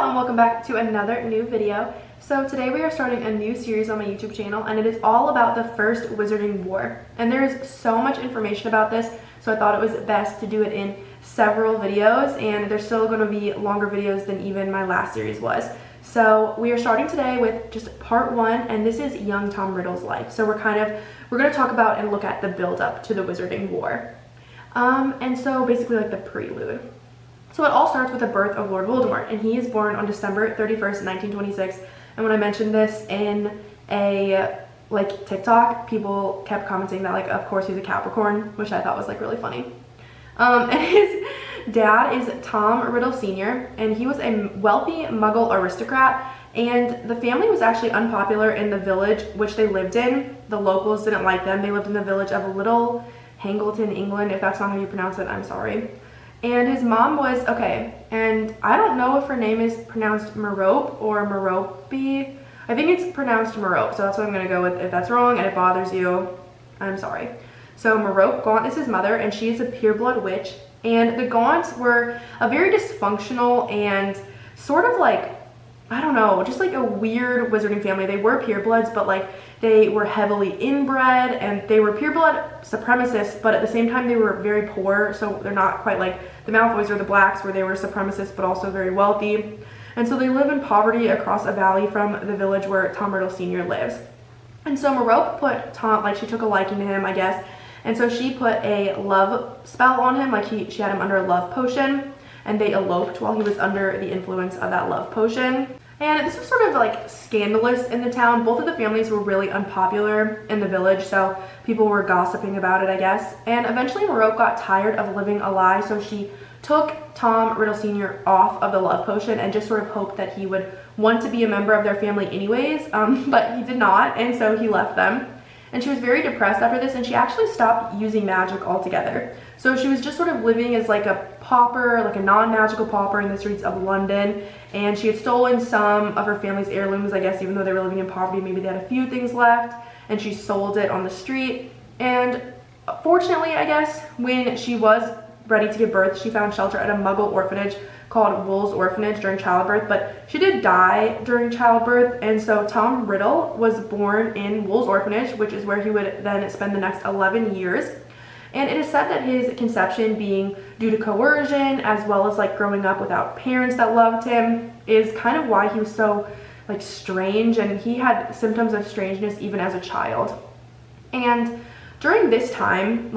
and welcome back to another new video. So today we are starting a new series on my YouTube channel, and it is all about the First Wizarding War. And there's so much information about this, so I thought it was best to do it in several videos, and there's still going to be longer videos than even my last series was. So we are starting today with just part one, and this is young Tom Riddle's life. So we're going to talk about and look at the build up to the Wizarding War. And so basically like the prelude. So it all starts with the birth of Lord Voldemort, and he is born on December 31st, 1926. And when I mentioned this in a TikTok, people kept commenting that of course he's a Capricorn, which I thought was really funny. And his dad is Tom Riddle Sr., and he was a wealthy Muggle aristocrat, and the family was actually unpopular in the village which they lived in. The locals didn't like them. They lived in the village of Little Hangleton, England. If that's not how you pronounce it, I'm sorry. And his mom was, and I don't know if her name is pronounced Merope or Merope. I think it's pronounced Merope, so that's what I'm going to go with. If that's wrong and it bothers you, I'm sorry. So Merope Gaunt is his mother, and she is a pureblood witch. And the Gaunts were a very dysfunctional and sort of I don't know, just a weird wizarding family. They were purebloods, but they were heavily inbred, and they were pureblood supremacists, but at the same time they were very poor, so they're not quite like the Malfoys or the Blacks, where they were supremacists but also very wealthy. And so they live in poverty across a valley from the village where Tom Riddle Sr. lives. And so Merope put Tom, she took a liking to him, I guess, and so she put a love spell on him, she had him under a love potion, and they eloped while he was under the influence of that love potion. And this was sort of scandalous in the town. Both of the families were really unpopular in the village, so people were gossiping about it, I guess. And eventually Merope got tired of living a lie, so she took Tom Riddle Sr. off of the love potion and just sort of hoped that he would want to be a member of their family anyways, but he did not, and so he left them. And she was very depressed after this, and she actually stopped using magic altogether. So she was just sort of living as a pauper, a non-magical pauper in the streets of London. And she had stolen some of her family's heirlooms, I guess, even though they were living in poverty. Maybe they had a few things left, and she sold it on the street. And fortunately, I guess, when she was ready to give birth, she found shelter at a Muggle orphanage called Wool's Orphanage during childbirth, but she did die during childbirth, and so Tom Riddle was born in Wool's Orphanage, which is where he would then spend the next 11 years. And it is said that his conception being due to coercion, as well as growing up without parents that loved him, is kind of why he was so strange, and he had symptoms of strangeness even as a child. And during this time,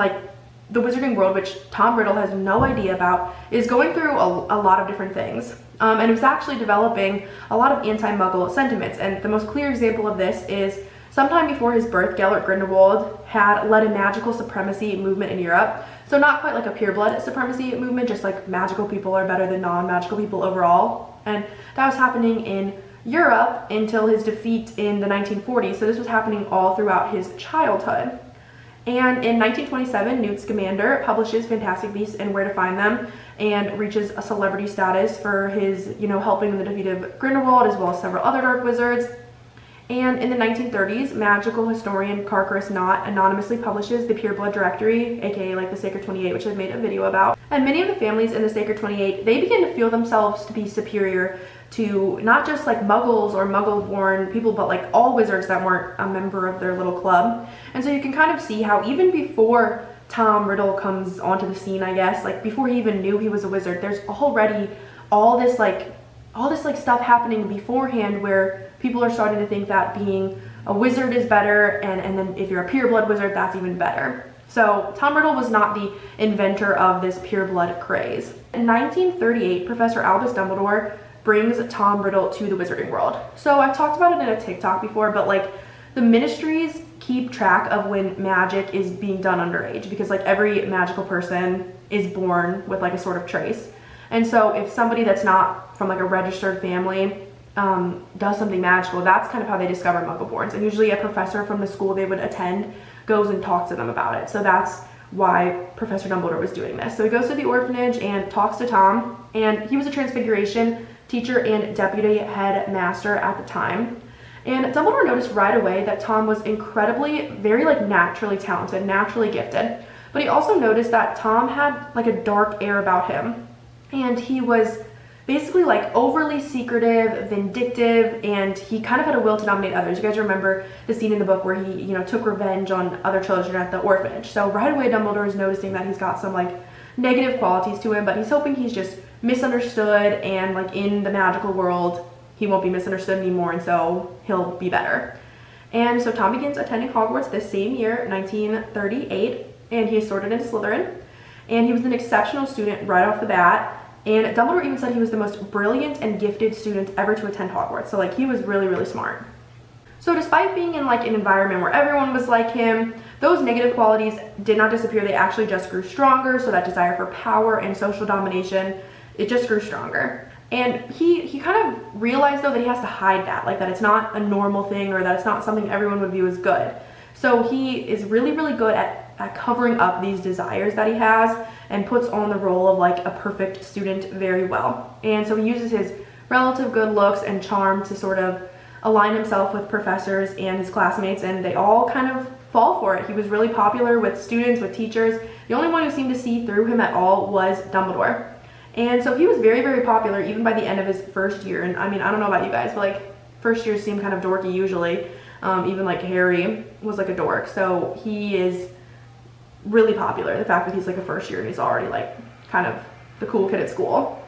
the wizarding world, which Tom Riddle has no idea about, is going through a lot of different things. And it was actually developing a lot of anti-Muggle sentiments. And the most clear example of this is sometime before his birth, Gellert Grindelwald had led a magical supremacy movement in Europe. So not quite a pureblood supremacy movement, just magical people are better than non-magical people overall. And that was happening in Europe until his defeat in the 1940s. So this was happening all throughout his childhood. And in 1927, Newt Scamander publishes Fantastic Beasts and Where to Find Them, and reaches a celebrity status for his, helping in the defeat of Grindelwald, as well as several other dark wizards. And in the 1930s, magical historian Carcharus Knott anonymously publishes the Pureblood Directory, aka the Sacred 28, which I've made a video about. And many of the families in the Sacred 28, they begin to feel themselves to be superior to not just Muggles or Muggle-born people, but all wizards that weren't a member of their little club. And so you can kind of see how even before Tom Riddle comes onto the scene, I guess, before he even knew he was a wizard, there's already all this stuff happening beforehand where people are starting to think that being a wizard is better, and then if you're a pureblood wizard, that's even better. So Tom Riddle was not the inventor of this pureblood craze. In 1938, Professor Albus Dumbledore brings Tom Riddle to the wizarding world. So I've talked about it in a TikTok before, but the ministries keep track of when magic is being done underage, because every magical person is born with a sort of trace. And so if somebody that's not from a registered family does something magical, that's kind of how they discover Muggle-borns. And usually a professor from the school they would attend goes and talks to them about it. So that's why Professor Dumbledore was doing this. So he goes to the orphanage and talks to Tom, and he was a Transfiguration teacher and deputy headmaster at the time. And Dumbledore noticed right away that Tom was incredibly, very naturally talented, naturally gifted. But he also noticed that Tom had a dark air about him. And he was basically like overly secretive, vindictive, and he kind of had a will to dominate others. You guys remember the scene in the book where he, took revenge on other children at the orphanage. So right away Dumbledore is noticing that he's got some like negative qualities to him, but he's hoping he's just misunderstood, and like in the magical world he won't be misunderstood anymore, and so he'll be better. And so Tom begins attending Hogwarts this same year, 1938, and he is sorted into Slytherin, and he was an exceptional student right off the bat. And Dumbledore even said he was the most brilliant and gifted student ever to attend Hogwarts. So like he was really, really smart. So despite being in like an environment where everyone was like him, those negative qualities did not disappear. They actually just grew stronger. So that desire for power and social domination, it just grew stronger. And he kind of realized though that he has to hide that, like that it's not a normal thing, or that it's not something everyone would view as good. So he is really, really good at covering up these desires that he has, and puts on the role of like a perfect student very well. And so he uses his relative good looks and charm to sort of align himself with professors and his classmates, and they all kind of fall for it. He was really popular with students, with teachers. The only one who seemed to see through him at all was Dumbledore. And so he was very, very popular even by the end of his first year. And I mean, I don't know about you guys, but like first years seem kind of dorky usually. Even like Harry was like a dork. So he is really popular. The fact that he's like a first year and he's already like kind of the cool kid at school.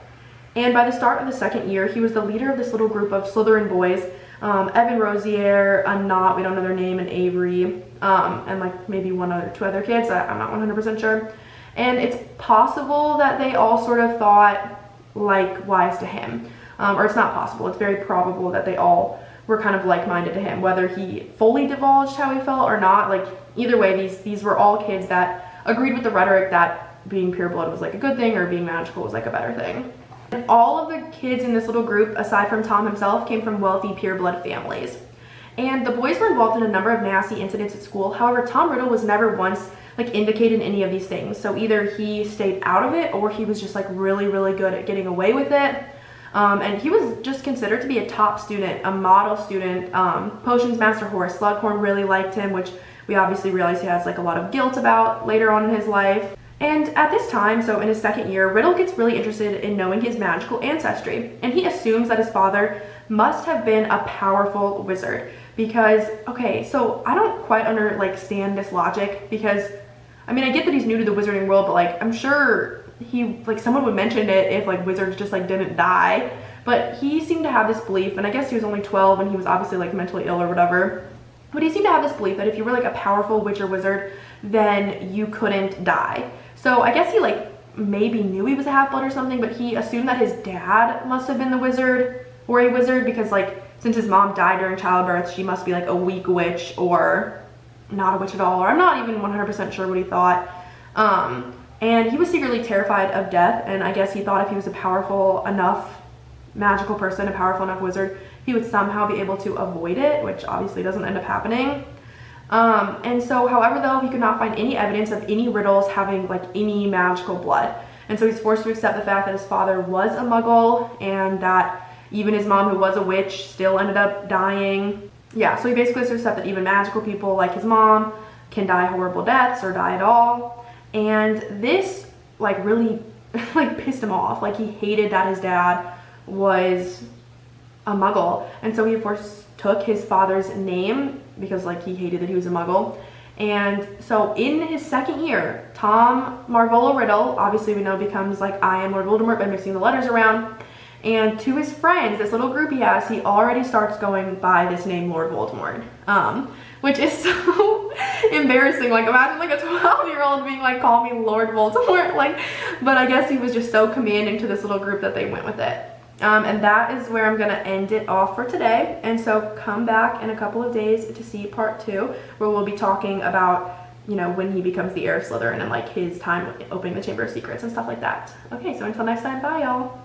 And by the start of the second year, he was the leader of this little group of Slytherin boys. Evan Rosier, Nott, we don't know their name, and Avery, and like maybe two other kids. I'm not 100% sure. And it's possible that they all sort of thought likewise to him. Or it's not possible, it's very probable that they all were kind of like-minded to him, whether he fully divulged how he felt or not. Like either way, these were all kids that agreed with the rhetoric that being pureblood was like a good thing, or being magical was like a better thing. And all of the kids in this little group, aside from Tom himself, came from wealthy pureblood families. And the boys were involved in a number of nasty incidents at school. However, Tom Riddle was never once like indicated in any of these things. So either he stayed out of it, or he was just like really, really good at getting away with it. And he was just considered to be a top student, a model student. Potions Master Horace Slughorn really liked him, which we obviously realize he has like a lot of guilt about later on in his life. And at this time, so in his second year, Riddle gets really interested in knowing his magical ancestry. And he assumes that his father must have been a powerful wizard. Because, okay, so I don't quite understand this logic, because, I mean, I get that he's new to the wizarding world, but like, I'm sure someone would mention it if like wizards just like didn't die. But he seemed to have this belief, and I guess he was only 12 and he was obviously like mentally ill or whatever. But he seemed to have this belief that if you were like a powerful witch or wizard, then you couldn't die. So I guess he like maybe knew he was a half-blood or something, but he assumed that his dad must have been the wizard, or a wizard, because like since his mom died during childbirth, she must be like a weak witch or not a witch at all, or I'm not even 100% sure what he thought. And he was secretly terrified of death, and I guess he thought if he was a powerful enough magical person, a powerful enough wizard, he would somehow be able to avoid it, which obviously doesn't end up happening. And so, however, though, he could not find any evidence of any Riddles having like any magical blood. And so he's forced to accept the fact that his father was a muggle, and that even his mom, who was a witch, still ended up dying. Yeah, so he basically has to accept that even magical people like his mom can die horrible deaths or die at all. And this like really like pissed him off. Like he hated that his dad was a muggle, and so he of course took his father's name because like he hated that he was a muggle. And so in his second year, Tom Marvolo Riddle, obviously we know, becomes like I am Lord Voldemort by mixing the letters around. And to his friends, this little group he has, he already starts going by this name Lord Voldemort, which is so embarrassing. Like imagine like a 12-year-old being like, call me Lord Voldemort, like, but I guess he was just so commanding to this little group that they went with it. And that is where I'm gonna end it off for today. And so come back in a couple of days to see part 2, where we'll be talking about, you know, when he becomes the heir of Slytherin and like his time opening the Chamber of Secrets and stuff like that. Okay, so until next time, bye y'all.